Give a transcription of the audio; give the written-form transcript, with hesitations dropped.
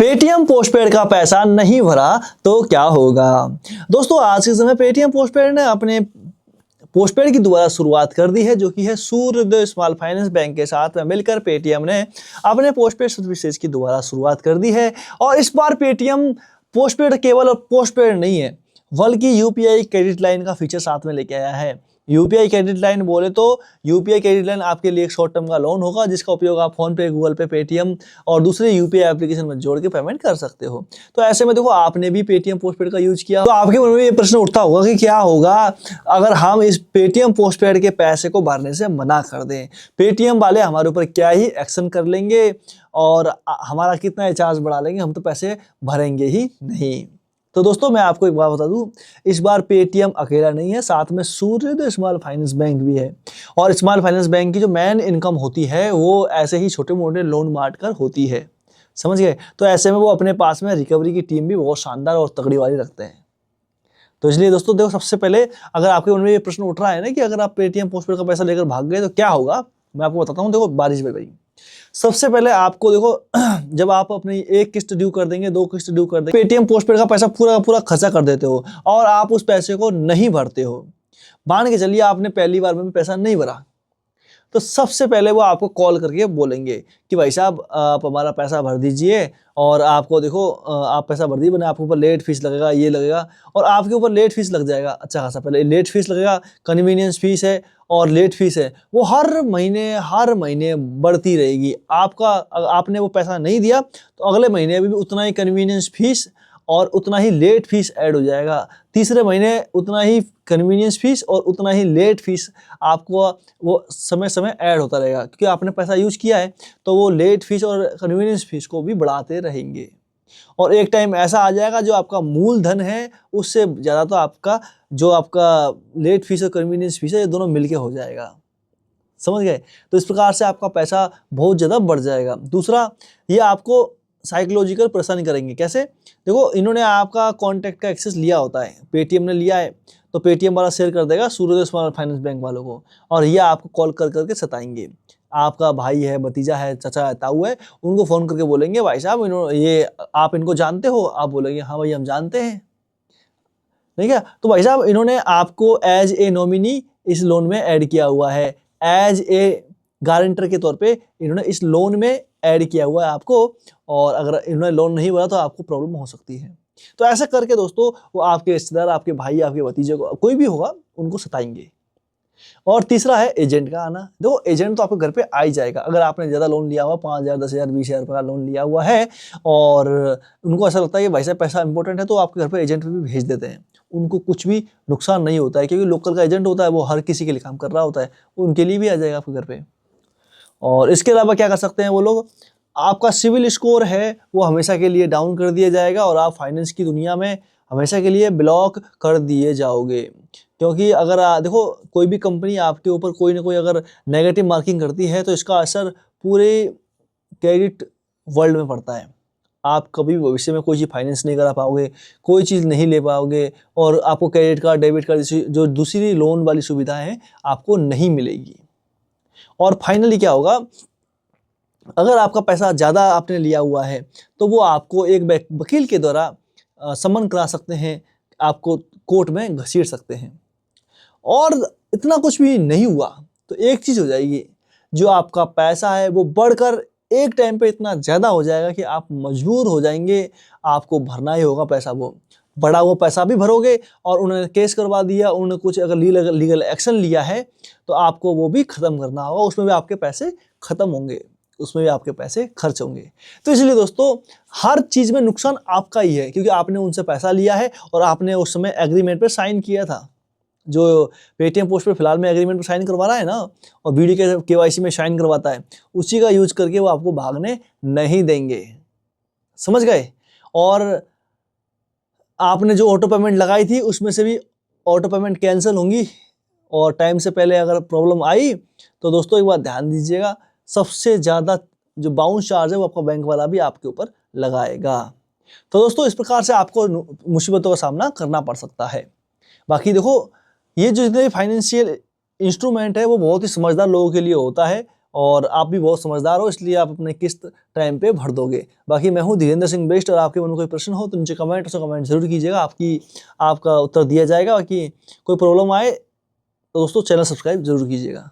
Paytm postpaid का पैसा नहीं भरा तो क्या होगा। दोस्तों आज के समय पेटीएम पोस्टपेड ने अपने पोस्टपेड की दोबारा शुरुआत कर दी है, जो कि है सूर्योदय स्मॉल फाइनेंस बैंक के साथ में मिलकर पेटीएम ने अपने पोस्टपेड सर्विसेज की दोबारा शुरुआत कर दी है। और इस बार पेटीएम पोस्टपेड केवल और पोस्टपेड नहीं है, बल्कि यूपीआई क्रेडिट लाइन का फीचर साथ में लेके आया है। यूपीआई क्रेडिट लाइन बोले तो यूपीआई क्रेडिट लाइन आपके लिए एक शॉर्ट टर्म का लोन होगा, जिसका उपयोग आप फोन पे, गूगल पे, पेटीएम और दूसरे यूपीआई एप्लीकेशन में जोड़ के पेमेंट कर सकते हो। तो ऐसे में देखो, आपने भी पेटीएम पोस्टपेड का यूज किया तो आपके मन में ये प्रश्न उठता होगा कि क्या होगा अगर हम इस पेटीएम पोस्टपेड के पैसे को भरने से मना कर दें। पेटीएम वाले हमारे ऊपर क्या ही एक्शन कर लेंगे और हमारा कितना रिचार्ज बढ़ा लेंगे, हम तो पैसे भरेंगे ही नहीं। तो दोस्तों मैं आपको एक बात बता दूं, इस बार पेटीएम अकेला नहीं है, साथ में सूर्योदय स्मॉल फाइनेंस बैंक भी है। और स्मॉल फाइनेंस बैंक की जो मेन इनकम होती है वो ऐसे ही छोटे मोटे लोन बांटकर होती है, समझ गए। तो ऐसे में वो अपने पास में रिकवरी की टीम भी बहुत शानदार और तगड़ी वाली रखते हैं। तो इसलिए दोस्तों देखो, सबसे पहले अगर आपके मन में ये प्रश्न उठ रहा है ना कि अगर आप पेटीएम पोस्टपेड का पैसा लेकर भाग गए तो क्या होगा, मैं आपको बताता हूँ। देखो बारिश में भाई, सबसे पहले आपको देखो, जब आप अपनी एक किस्त ड्यू कर देंगे, दो किस्त ड्यू कर देंगे, पेटीएम पोस्टपेड का पैसा पूरा का पूरा खर्चा कर देते हो और आप उस पैसे को नहीं भरते हो। मान के चलिए आपने पहली बार में पैसा नहीं भरा, तो सबसे पहले वो आपको कॉल करके बोलेंगे कि भाई साहब आप हमारा पैसा भर दीजिए, और आपको देखो आप पैसा भर दीजिए, आपके ऊपर लेट फीस लगेगा, ये लगेगा, और आपके ऊपर लेट फीस लग जाएगा अच्छा खासा। पहले लेट फीस लगेगा, कन्वीनियंस फीस है और लेट फीस है, वो हर महीने बढ़ती रहेगी। आपने वो पैसा नहीं दिया तो अगले महीने भी उतना ही कन्वीनियंस फीस और उतना ही लेट फीस ऐड हो जाएगा। तीसरे महीने उतना ही कन्वीनियंस फीस और उतना ही लेट फीस आपको वो समय समय ऐड होता रहेगा, क्योंकि आपने पैसा यूज किया है तो वो लेट फीस और कन्वीनियंस फीस को भी बढ़ाते रहेंगे। और एक टाइम ऐसा आ जाएगा जो आपका मूलधन है उससे ज़्यादा तो आपका लेट फीस और कन्वीनियंस फीस है, ये दोनों मिलके हो जाएगा, समझ गए। तो इस प्रकार से आपका पैसा बहुत ज़्यादा बढ़ जाएगा। दूसरा, ये आपको साइकोलॉजिकल परेशानी करेंगे। कैसे? देखो, इन्होंने आपका कॉन्टैक्ट का एक्सेस लिया होता है, पेटीएम ने लिया है तो पेटीएम वाला शेयर कर देगा सूर्योदय स्मॉल फाइनेंस बैंक वालों को, और ये आपको कॉल कर करके सताएंगे। आपका भाई है, भतीजा है, चाचा है, ताऊ है, उनको फ़ोन करके बोलेंगे भाई साहब ये आप इनको जानते हो? आप बोलेंगे हाँ भाई हम जानते हैं, ठीक है। तो भाई साहब इन्होंने आपको एज ए नॉमिनी इस लोन में ऐड किया हुआ है, एज ए गारंटर के तौर पे इन्होंने इस लोन में ऐड किया हुआ है आपको, और अगर इन्होंने लोन नहीं भरा तो आपको प्रॉब्लम हो सकती है। तो ऐसा करके दोस्तों वो आपके रिश्तेदार, आपके भाई, आपके भतीजे को, कोई भी होगा, उनको सताएंगे। और तीसरा है एजेंट का आना। देखो, एजेंट तो आपके घर पे आ ही जाएगा। अगर आपने ज़्यादा लोन लिया हुआ, 5,000, 10,000, 20,000 रुपये का लोन लिया हुआ है और उनको ऐसा लगता है कि भाई साहब पैसा इंपॉर्टेंट है, तो आपके घर पे एजेंट भी भेज देते हैं। उनको कुछ भी नुकसान नहीं होता है, क्योंकि लोकल का एजेंट होता है, वो हर किसी के लिए काम कर रहा होता है, उनके लिए भी आ जाएगा आपके घर पे। और इसके अलावा क्या कर सकते हैं वो लोग, आपका सिविल स्कोर है वो हमेशा के लिए डाउन कर दिया जाएगा और आप फाइनेंस की दुनिया में हमेशा के लिए ब्लॉक कर दिए जाओगे। क्योंकि अगर देखो, कोई भी कंपनी आपके ऊपर कोई ना कोई अगर नेगेटिव मार्किंग करती है तो इसका असर पूरे क्रेडिट वर्ल्ड में पड़ता है। आप कभी भविष्य में कोई चीज़ फाइनेंस नहीं करा पाओगे, कोई चीज़ नहीं ले पाओगे, और आपको क्रेडिट कार्ड, डेबिट कार्ड जो दूसरी लोन वाली सुविधाएं हैं आपको नहीं मिलेगी। और फाइनली क्या होगा, अगर आपका पैसा ज़्यादा आपने लिया हुआ है तो वो आपको एक वकील के द्वारा समन करा सकते हैं, आपको कोर्ट में घसीट सकते हैं। और इतना कुछ भी नहीं हुआ तो एक चीज़ हो जाएगी, जो आपका पैसा है वो बढ़कर एक टाइम पे इतना ज़्यादा हो जाएगा कि आप मजबूर हो जाएंगे, आपको भरना ही होगा पैसा। वो बड़ा हुआ पैसा भी भरोगे, और उन्होंने केस करवा दिया, उन्होंने कुछ अगर लीगल एक्शन लिया है तो आपको वो भी ख़त्म करना होगा, उसमें भी आपके पैसे ख़त्म होंगे, उसमें भी आपके पैसे खर्च होंगे। तो इसलिए दोस्तों, हर चीज़ में नुकसान आपका ही है, क्योंकि आपने उनसे पैसा लिया है और आपने उस समय एग्रीमेंट पे साइन किया था। जो पेटीएम पोस्ट पे फिलहाल में एग्रीमेंट पे साइन करवा रहा है ना, और बीडी केवाईसी में साइन करवाता है, उसी का यूज करके वो आपको भागने नहीं देंगे, समझ गए। और आपने जो ऑटो पेमेंट लगाई थी उसमें से भी ऑटो पेमेंट कैंसिल होंगी, और टाइम से पहले अगर प्रॉब्लम आई तो दोस्तों एक बात ध्यान दीजिएगा, सबसे ज़्यादा जो बाउंस चार्ज है वो आपका बैंक वाला भी आपके ऊपर लगाएगा। तो दोस्तों इस प्रकार से आपको मुसीबतों का सामना करना पड़ सकता है। बाकी देखो, ये जो जितने फाइनेंशियल इंस्ट्रूमेंट है वो बहुत ही समझदार लोगों के लिए होता है, और आप भी बहुत समझदार हो, इसलिए आप अपने किस्त टाइम पे भर दोगे। बाकी मैं हूँ धीरेन्द्र सिंह बेस्ट, और आपके मन में कोई प्रश्न हो तो नीचे कमेंट जरूर कीजिएगा, आपका उत्तर दिया जाएगा। बाकी कोई प्रॉब्लम आए तो दोस्तों चैनल सब्सक्राइब जरूर कीजिएगा।